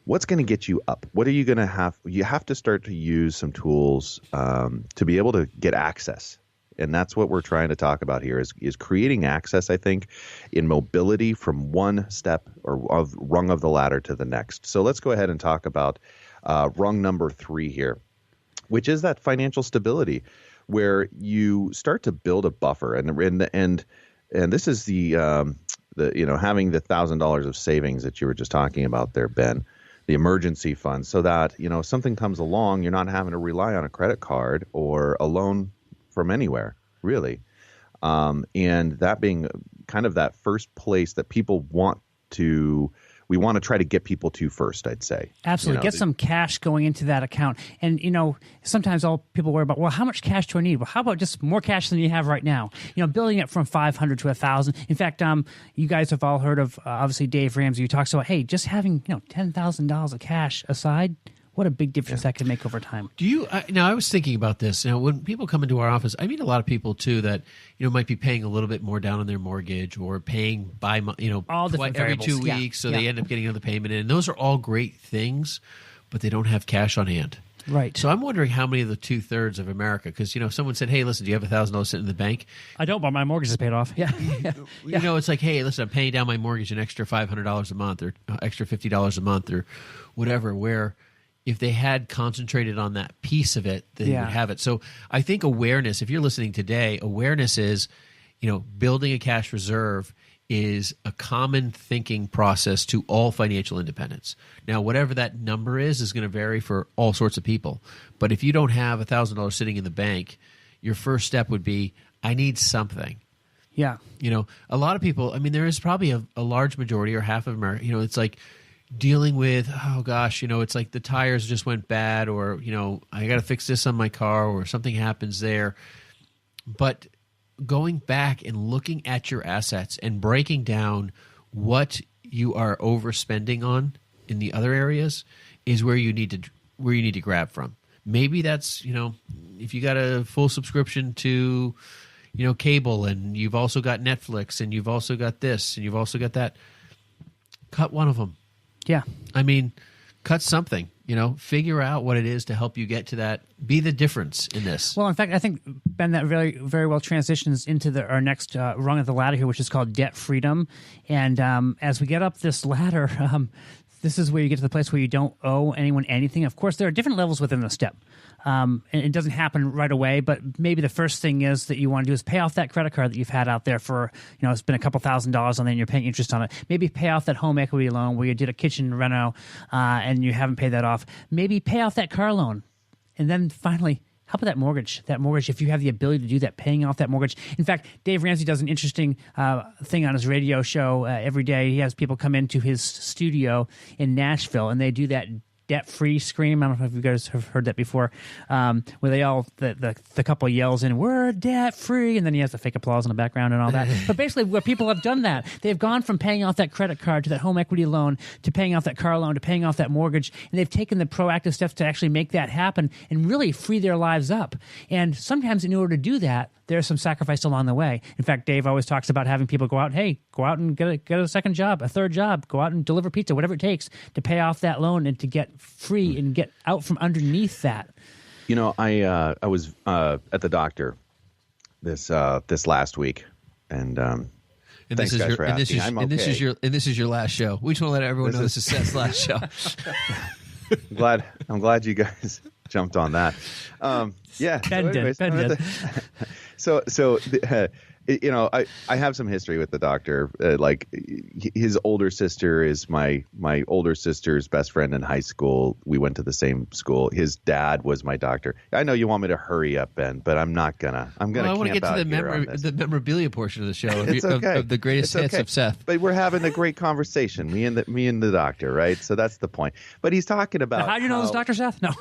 What's going to get you up? What are you going to have? You have to start to use some tools to be able to get access And that's what we're trying to talk about here is creating access, I think, in mobility from one step or of rung of the ladder to the next. So let's go ahead and talk about rung number 3 here, which is that financial stability, where you start to build a buffer. And this is the having the $1,000 of savings that you were just talking about there, Ben, the emergency fund, so that, if something comes along, you're not having to rely on a credit card or a loan from anywhere, really. And that being kind of that first place that people we want to try to get people to first, I'd say. Absolutely. Get some cash going into that account. And, sometimes all people worry about, well, how much cash do I need? Well, how about just more cash than you have right now? Building it from 500 to 1,000. In fact, you guys have all heard of, obviously, Dave Ramsey, who talks about, hey, just having, $10,000 of cash aside, what a big difference that can make over time. Do you now? I was thinking about this. Now, when people come into our office, I meet a lot of people too that might be paying a little bit more down on their mortgage or paying by all different every variables. 2 weeks, so they end up getting another payment in. And those are all great things, but they don't have cash on hand. Right. So I'm wondering how many of the 2/3 of America, because if someone said, "Hey, listen, do you have $1,000 sitting in the bank?" I don't, but my mortgage is paid off. Yeah. It's like, hey, listen, I'm paying down my mortgage an extra $500 a month or extra $50 a month or whatever. Where if they had concentrated on that piece of it, they would have it. So I think awareness, if you're listening today, awareness is, building a cash reserve is a common thinking process to all financial independence. Now, whatever that number is going to vary for all sorts of people. But if you don't have $1,000 sitting in the bank, your first step would be, I need something. Yeah. A lot of people, there is probably a large majority or half of America, it's like, dealing with, oh gosh, it's like the tires just went bad, or, I got to fix this on my car, or something happens there. But going back and looking at your assets and breaking down what you are overspending on in the other areas is where you need to grab from. Maybe that's, if you got a full subscription to, cable, and you've also got Netflix, and you've also got this, and you've also got that, cut one of them. Yeah. Cut something, figure out what it is to help you get to that, be the difference in this. Well, in fact, I think, Ben, that very, very well transitions into our next rung of the ladder here, which is called debt freedom. And as we get up this ladder, this is where you get to the place where you don't owe anyone anything. Of course, there are different levels within the step. And it doesn't happen right away, but maybe the first thing is that you want to do is pay off that credit card that you've had out there for, it's been a couple $1,000s on there and you're paying interest on it. Maybe pay off that home equity loan where you did a kitchen reno and you haven't paid that off. Maybe pay off that car loan. And then finally, how about that mortgage? That mortgage, if you have the ability to do that, paying off that mortgage. In fact, Dave Ramsey does an interesting thing on his radio show every day. He has people come into his studio in Nashville, and they do that debt-free scream. I don't know if you guys have heard that before, where they all, the couple yells in, "We're debt-free," and then he has the fake applause in the background and all that. But basically, where people have done that, they've gone from paying off that credit card to that home equity loan to paying off that car loan to paying off that mortgage, and they've taken the proactive steps to actually make that happen and really free their lives up. And sometimes in order to do that, there's some sacrifice along the way. In fact, Dave always talks about having people go out and get a second job, a third job, go out and deliver pizza, whatever it takes to pay off that loan and to get free and get out from underneath that. I was at the doctor this last week, and thanks guys for asking. I'm okay. And this is your last show. We just want to let everyone know this is Seth's last show. I'm glad you guys jumped on that. Yeah. Ben did. I have some history with the doctor. Like his older sister is my older sister's best friend in high school. We went to the same school. His dad was my doctor. I know you want me to hurry up, Ben, but I'm not gonna. I want to get to the memorabilia portion of the show of the greatest hits of Seth. But we're having a great conversation, me and the doctor, right? So that's the point. But he's talking about how do you know this Dr. Seth? No.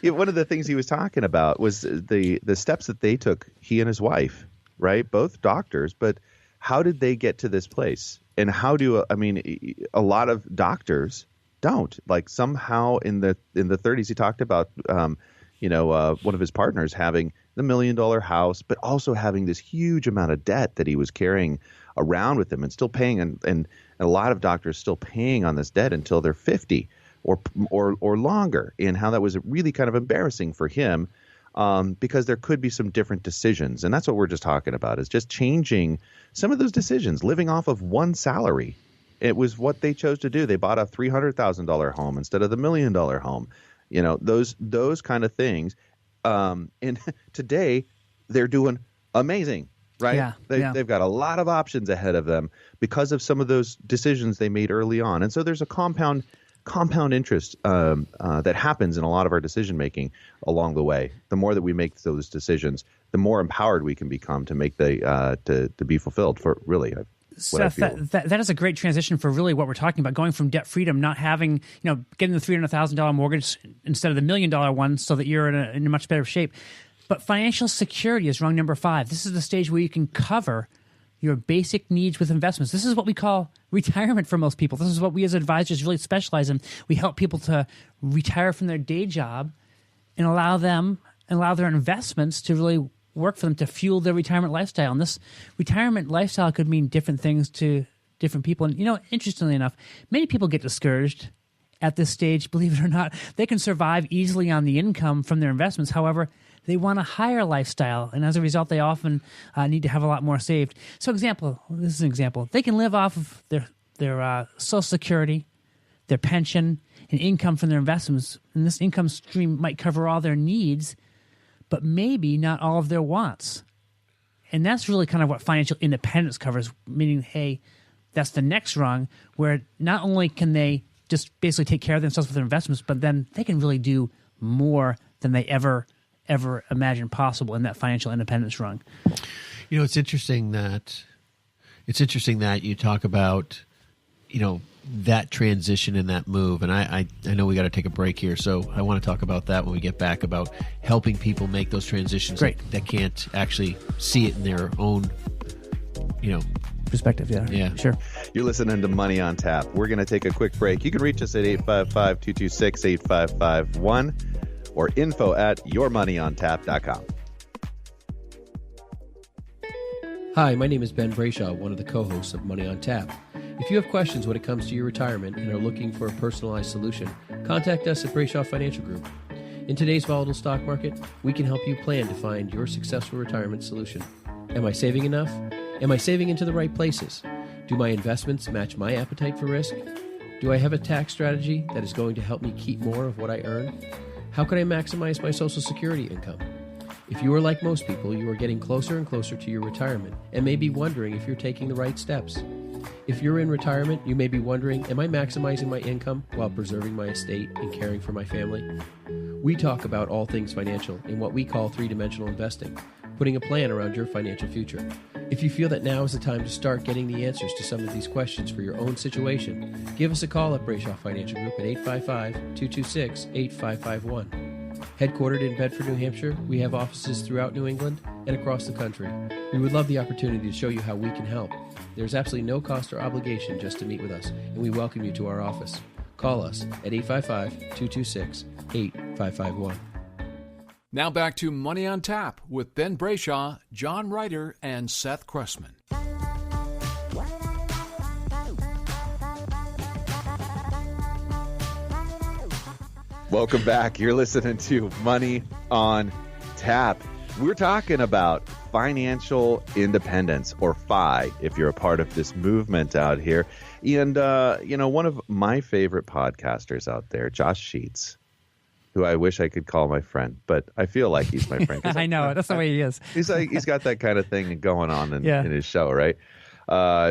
One of the things he was talking about was the steps that they took, he and his wife, right? Both doctors, but how did they get to this place? And how do a lot of doctors don't. Like somehow in the 30s, he talked about one of his partners having the $1 million house, but also having this huge amount of debt that he was carrying around with him and still paying, and a lot of doctors still paying on this debt until they're 50 or longer, and how that was really kind of embarrassing for him. because there could be some different decisions. And that's what we're just talking about, is just changing some of those decisions, living off of one salary. It was what they chose to do. They bought a $300,000 home instead of the $1 million home. Those kind of things. And today they're doing amazing, right? Yeah, They've got a lot of options ahead of them because of some of those decisions they made early on. And so there's a compound interest that happens in a lot of our decision making along the way. The more that we make those decisions, the more empowered we can become to make to be fulfilled for really. Seth, that is a great transition for really what we're talking about, going from debt freedom, not having, getting the $300,000 mortgage instead of the $1 million one so that you're in a much better shape. But financial security is rung number 5. This is the stage where you can cover your basic needs with investments. This is what we call retirement for most people. This is what we as advisors really specialize in. We help people to retire from their day job and allow their investments to really work for them to fuel their retirement lifestyle. And this retirement lifestyle could mean different things to different people. And, interestingly enough, many people get discouraged at this stage, believe it or not. They can survive easily on the income from their investments. However, they want a higher lifestyle, and as a result, they often need to have a lot more saved. So this is an example. They can live off of their Social Security, their pension, and income from their investments, and this income stream might cover all their needs, but maybe not all of their wants. And that's really kind of what financial independence covers, meaning, hey, that's the next rung, where not only can they just basically take care of themselves with their investments, but then they can really do more than they ever imagined possible in that financial independence rung. It's interesting that you talk about, that transition and that move. And I know we got to take a break here, so I want to talk about that when we get back, about helping people make those transitions that can't actually see it in their own, perspective. Yeah, sure. You're listening to Money on Tap. We're going to take a quick break. You can reach us at 855-226-8551 or info@yourmoneyontap.com. Hi, my name is Ben Brayshaw, one of the co-hosts of Money on Tap. If you have questions when it comes to your retirement and are looking for a personalized solution, contact us at Brayshaw Financial Group. In today's volatile stock market, we can help you plan to find your successful retirement solution. Am I saving enough? Am I saving into the right places? Do my investments match my appetite for risk? Do I have a tax strategy that is going to help me keep more of what I earn? How can I maximize my Social Security income? If you are like most people, you are getting closer and closer to your retirement and may be wondering if you're taking the right steps. If you're in retirement, you may be wondering, am I maximizing my income while preserving my estate and caring for my family? We talk about all things financial in what we call three-dimensional investing, putting a plan around your financial future. If you feel that now is the time to start getting the answers to some of these questions for your own situation, give us a call at Brayshaw Financial Group at 855-226-8551. Headquartered in Bedford, New Hampshire, we have offices throughout New England and across the country. We would love the opportunity to show you how we can help. There's absolutely no cost or obligation just to meet with us, and we welcome you to our office. Call us at 855-226-8551. Now back to Money on Tap with Ben Brayshaw, John Ryder, and Seth Cressman. Welcome back. You're listening to Money on Tap. We're talking about financial independence, or FI, if you're a part of this movement out here. And, one of my favorite podcasters out there, Josh Sheets, who I wish I could call my friend, but I feel like he's my friend. I know. That's the way he is. He's got that kind of thing going on in his show, right?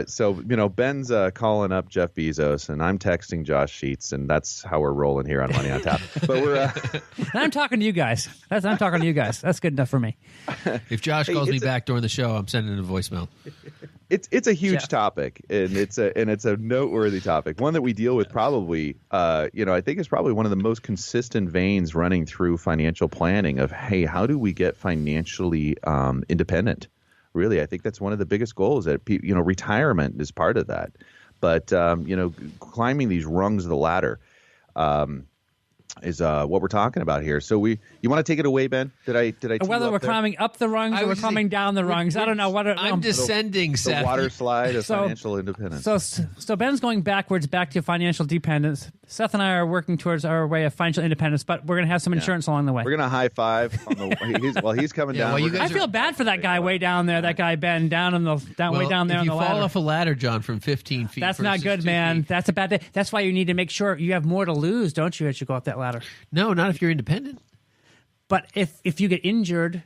So Ben's calling up Jeff Bezos, and I'm texting Josh Sheets, and that's how we're rolling here on Money on Tap. But we're I'm talking to you guys. I'm talking to you guys. That's good enough for me. If Josh calls me back during the show, I'm sending a voicemail. It's a huge topic, and it's a noteworthy topic, one that we deal with probably. I think it's probably one of the most consistent veins running through financial planning of, hey, how do we get financially independent? Really, I think that's one of the biggest goals. That retirement is part of that, but climbing these rungs of the ladder. what we're talking about here. So you want to take it away, Ben? Did I tee whether you we're up there? climbing up the rungs or we're coming down the rungs, I don't know. I'm descending, The Seth. water slide of So- financial independence. So Ben's going backwards back to financial dependence. Seth and I are working towards our way of financial independence, but we're going to have some insurance along the way. We're gonna high five on the he's coming Yeah, down. well, you we're guys I feel bad for that guy way down there. That guy Ben way down there if on you the fall ladder. off a ladder, John, from 15 feet, That's not versus good, 2 man. feet. That's a bad day. That's why you need to make sure you have more to lose, don't you, as you go up that ladder? No, not if you're independent. But if you get injured,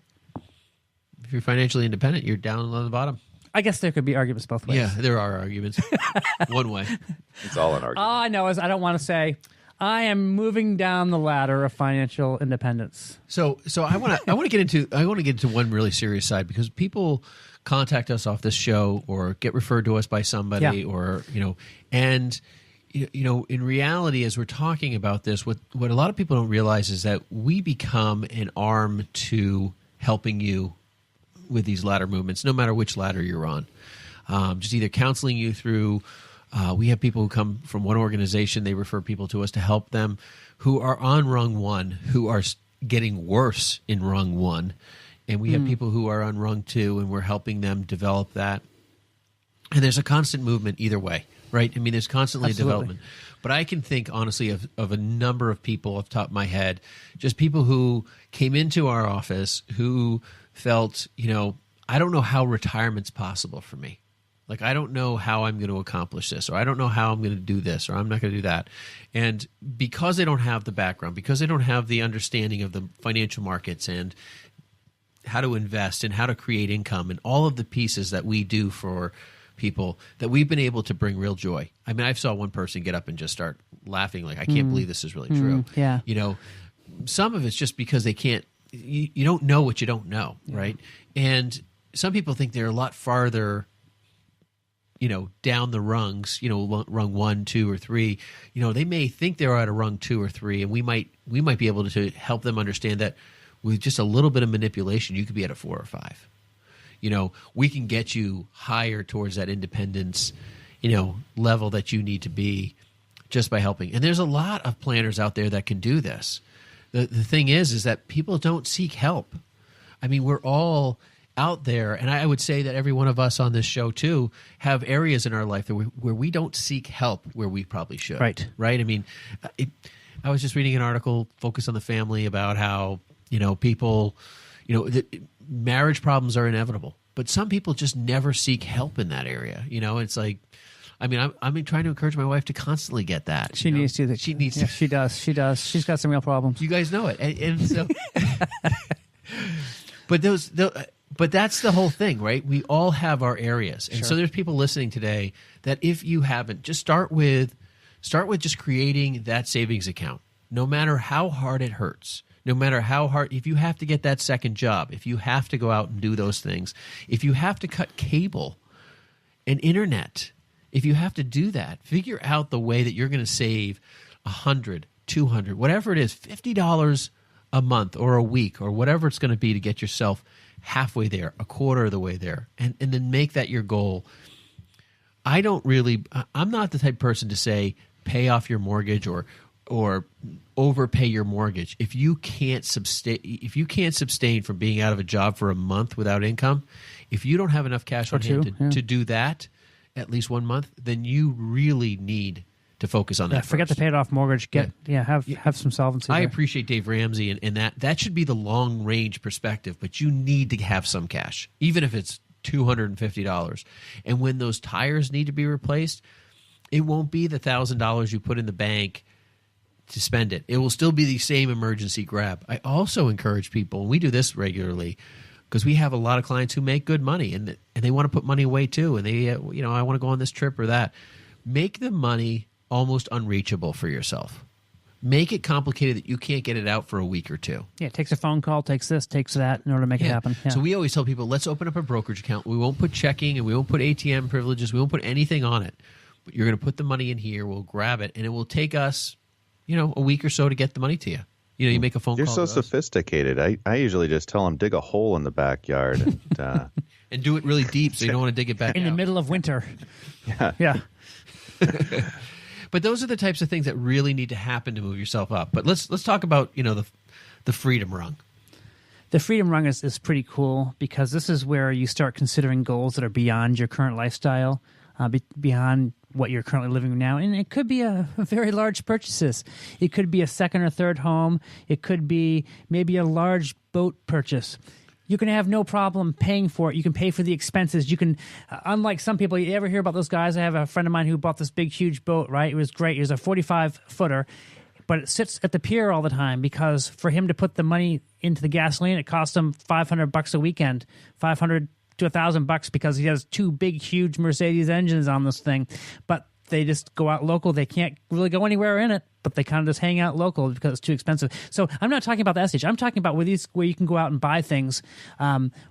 If you're financially independent, you're down on the bottom. I guess there could be arguments both ways. Yeah, there are arguments. One way. It's all an argument. All I know is I don't want to say I am moving down the ladder of financial independence. So I want to get into one really serious side, because people contact us off this show or get referred to us by somebody, Yeah. or and in reality, as we're talking about this, what a lot of people don't realize is that we become an arm to helping you with these ladder movements, no matter which ladder you're on. Just either counseling you through. We have people who come from one organization, they refer people to us to help them who are on rung one, who are getting worse in rung one. And we have people who are on rung two, and we're helping them develop that. And there's a constant movement either way, right? I mean, there's constantly Absolutely. a development. But I can think, honestly, of a number of people off the top of my head, just people who came into our office who felt, I don't know how retirement's possible for me. Like, I don't know how I'm going to accomplish this, or I don't know how I'm going to do this, or I'm not going to do that. And because they don't have the background, because they don't have the understanding of the financial markets and how to invest and how to create income and all of the pieces that we do for people, that we've been able to bring real joy. I mean, I saw one person get up and just start laughing like, I can't believe this is really true. Yeah. Some of it's just because they can't, you don't know what you don't know, right? And some people think they're a lot farther down the rungs, rung 1, 2, or 3, they may think they're at a rung 2 or 3, and we might be able to help them understand that with just a little bit of manipulation, you could be at a 4 or 5. We can get you higher towards that independence, level that you need to be just by helping. And there's a lot of planners out there that can do this. The thing is that people don't seek help. I mean, we're all out there, and I would say that every one of us on this show too have areas in our life where we don't seek help where we probably should. Right. I mean, I was just reading an article, Focus on the Family, about how people, marriage problems are inevitable, but some people just never seek help in that area. It's like, I mean, I'm trying to encourage my wife to constantly get that. She needs to. She needs Yeah, to. she does. She does. She's got some real problems. You guys know it, and so. But that's the whole thing, right? We all have our areas. And so there's people listening today that if you haven't, just start with just creating that savings account. No matter how hard it hurts, no matter how hard, if you have to get that second job, if you have to go out and do those things, if you have to cut cable and internet, if you have to do that, figure out the way that you're going to save $100, $200, whatever it is, $50 a month or a week or whatever it's going to be to get yourself halfway there, a quarter of the way there, and then make that your goal. I'm not the type of person to say pay off your mortgage or overpay your mortgage. If you can't sustain from being out of a job for a month without income, if you don't have enough cash on hand to do that at least 1 month, then you really need to focus on that. Forget first. the paid off mortgage. Have some solvency. I there. appreciate Dave Ramsey and that should be the long range perspective, but you need to have some cash, even if it's $250. And when those tires need to be replaced, it won't be the $1,000 you put in the bank to spend it. It will still be the same emergency grab. I also encourage people, and we do this regularly, because we have a lot of clients who make good money and they want to put money away too, and they I want to go on this trip or that. Make the money almost unreachable for yourself. Make it complicated that you can't get it out for a week or two. Yeah, it takes a phone call, takes this, takes that in order to make it happen. Yeah. So we always tell people, let's open up a brokerage account. We won't put checking and we won't put ATM privileges. We won't put anything on it. But you're going to put the money in here. We'll grab it, and it will take us, a week or so to get the money to you. You make a phone You're call. so sophisticated. I usually just tell them dig a hole in the backyard and and do it really deep so you don't want to dig it back in out. the middle of winter. yeah. But those are the types of things that really need to happen to move yourself up. But let's talk about the freedom rung. The freedom rung is pretty cool because this is where you start considering goals that are beyond your current lifestyle, beyond what you're currently living now. And it could be a very large purchases. It could be a second or third home. It could be maybe a large boat purchase. You can have no problem paying for it. You can pay for the expenses. You can, unlike some people, you ever hear about those guys? I have a friend of mine who bought this big, huge boat, right? It was great. It was a 45-footer. But it sits at the pier all the time because for him to put the money into the gasoline, it costs him $500 a weekend, $500 to $1,000 because he has two big, huge Mercedes engines on this thing. But they just go out local. They can't really go anywhere in it, but they kind of just hang out local because it's too expensive. So I'm not talking about that stage. I'm talking about where you can go out and buy things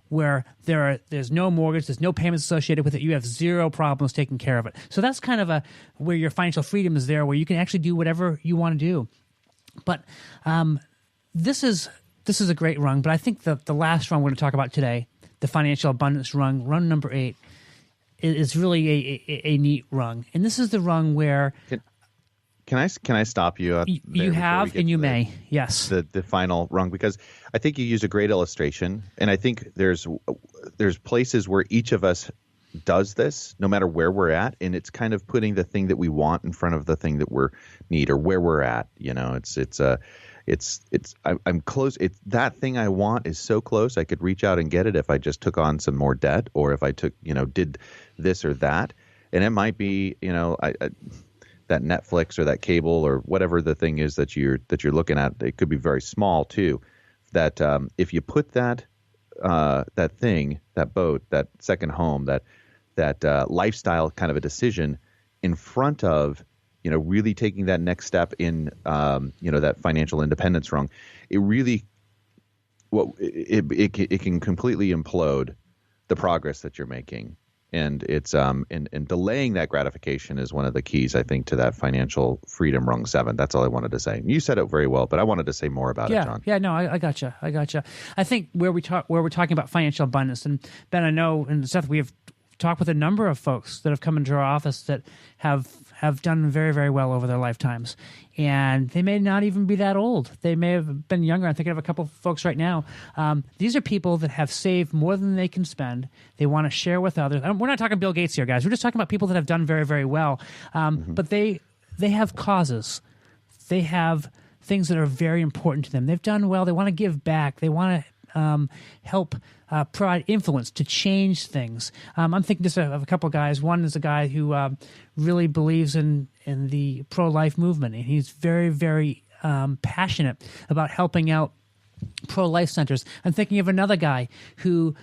where there's no mortgage, there's no payments associated with it. You have zero problems taking care of it. So that's kind of where your financial freedom is there, where you can actually do whatever you want to do. But this is a great rung. But I think the last rung we're going to talk about today, the financial abundance rung number 8, is really a neat rung. And this is the rung where Can I stop you? You have, and you may. Yes. The final rung, because I think you use a great illustration, and I think there's places where each of us does this, no matter where we're at, and it's kind of putting the thing that we want in front of the thing that we need or where we're at. I'm close. It's that thing I want is so close. I could reach out and get it if I just took on some more debt, or if I did this or that, and it might be that Netflix or that cable or whatever the thing is that you're looking at. It could be very small too. That if you put that thing, that boat, that second home, that lifestyle kind of a decision in front of really taking that next step in that financial independence rung, it really it can completely implode the progress that you're making. And it's and delaying that gratification is one of the keys, I think, to that financial freedom rung 7. That's all I wanted to say. You said it very well, but I wanted to say more about it, John. Yeah, no, I gotcha. I think where we're talking about financial abundance, and Ben, I know, and Seth, we have talked with a number of folks that have come into our office that have done very, very well over their lifetimes. And they may not even be that old. They may have been younger. I'm thinking of a couple of folks right now. These are people that have saved more than they can spend. They want to share with others. We're not talking Bill Gates here, guys. We're just talking about people that have done very, very well. But they have causes. They have things that are very important to them. They've done well. They want to give back. They want to help provide influence to change things. I'm thinking just of a couple of guys. One is a guy who really believes in the pro-life movement, and he's very, very passionate about helping out pro-life centers. I'm thinking of another guy who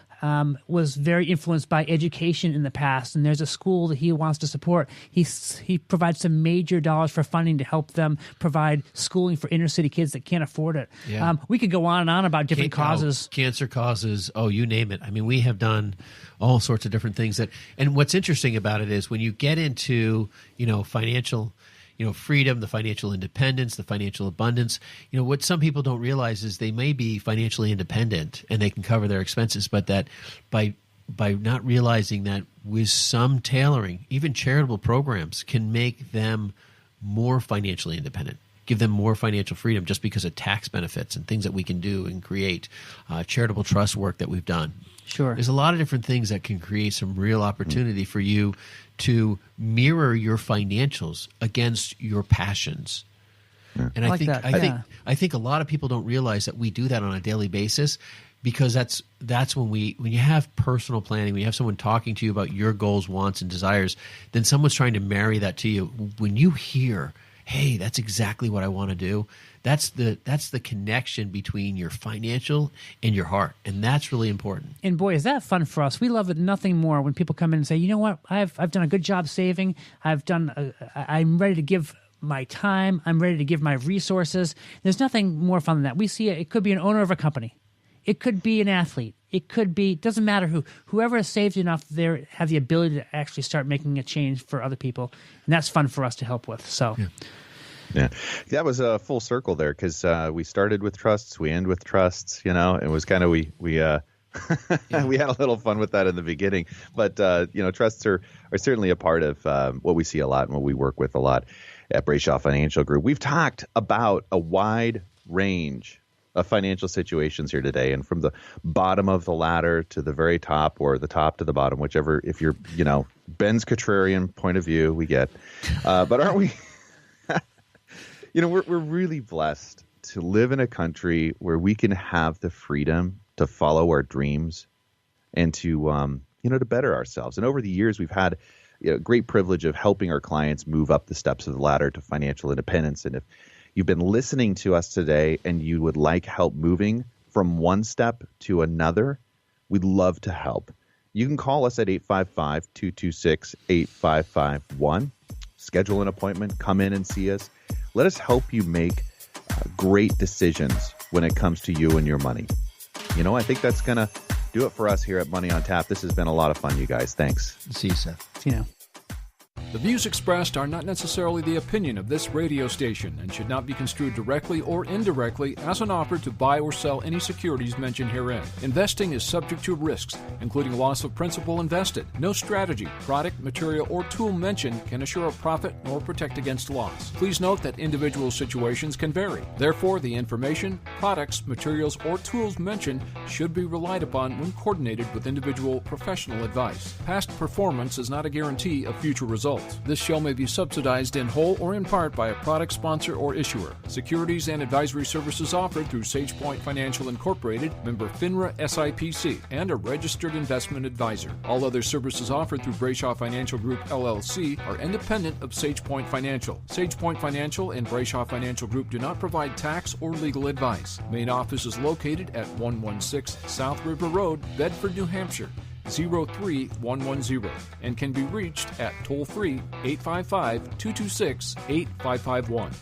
was very influenced by education in the past, and there's a school that he wants to support. He provides some major dollars for funding to help them provide schooling for inner city kids that can't afford it. Yeah. We could go on and on about different causes. Cancer causes, you name it. I mean, we have done all sorts of different things and what's interesting about it is when you get into, financial freedom, the financial independence, the financial abundance. What some people don't realize is they may be financially independent and they can cover their expenses, but that by not realizing that with some tailoring, even charitable programs can make them more financially independent, give them more financial freedom just because of tax benefits and things that we can do and create charitable trust work that we've done. Sure. There's a lot of different things that can create some real opportunity for you to mirror your financials against your passions. Yeah. And I think a lot of people don't realize that we do that on a daily basis, because that's when you have personal planning, when you have someone talking to you about your goals, wants, and desires, then someone's trying to marry that to you. When you hear, hey, that's exactly what I want to do, that's the connection between your financial and your heart, and that's really important. And boy, is that fun for us. We love it nothing more when people come in and say, you know what, I've done a good job saving. I'm ready to give my time. I'm ready to give my resources. There's nothing more fun than that. We see it could be an owner of a company. It could be an athlete. It could be, doesn't matter who. Whoever has saved enough, they have the ability to actually start making a change for other people, and that's fun for us to help with. So. Yeah, that was a full circle there, because we started with trusts, we end with trusts. It was kind of we we had a little fun with that in the beginning, but trusts are certainly a part of what we see a lot and what we work with a lot. at Brayshaw Financial Group. We've talked about a wide range of financial situations here today, and from the bottom of the ladder to the very top, or the top to the bottom, whichever, if you're, Ben's contrarian point of view, we get. But aren't we, we're really blessed to live in a country where we can have the freedom to follow our dreams and to, to better ourselves. And over the years, we've had great privilege of helping our clients move up the steps of the ladder to financial independence. And if you've been listening to us today and you would like help moving from one step to another, we'd love to help. You can call us at 855-226-8551. Schedule an appointment, come in and see us. Let us help you make great decisions when it comes to you and your money. I think that's going to do it for us here at Money on Tap. This has been a lot of fun, you guys. Thanks. See you, Seth. See you now. The views expressed are not necessarily the opinion of this radio station and should not be construed directly or indirectly as an offer to buy or sell any securities mentioned herein. Investing is subject to risks, including loss of principal invested. No strategy, product, material, or tool mentioned can assure a profit nor protect against loss. Please note that individual situations can vary. Therefore, the information, products, materials, or tools mentioned should be relied upon when coordinated with individual professional advice. Past performance is not a guarantee of future results. This show may be subsidized in whole or in part by a product sponsor or issuer. Securities and advisory services offered through SagePoint Financial Incorporated, member FINRA SIPC, and a registered investment advisor. All other services offered through Brayshaw Financial Group LLC are independent of SagePoint Financial. SagePoint Financial and Brayshaw Financial Group do not provide tax or legal advice. Main office is located at 116 South River Road, Bedford, New Hampshire, 03110, and can be reached at toll-free 855-226-8551.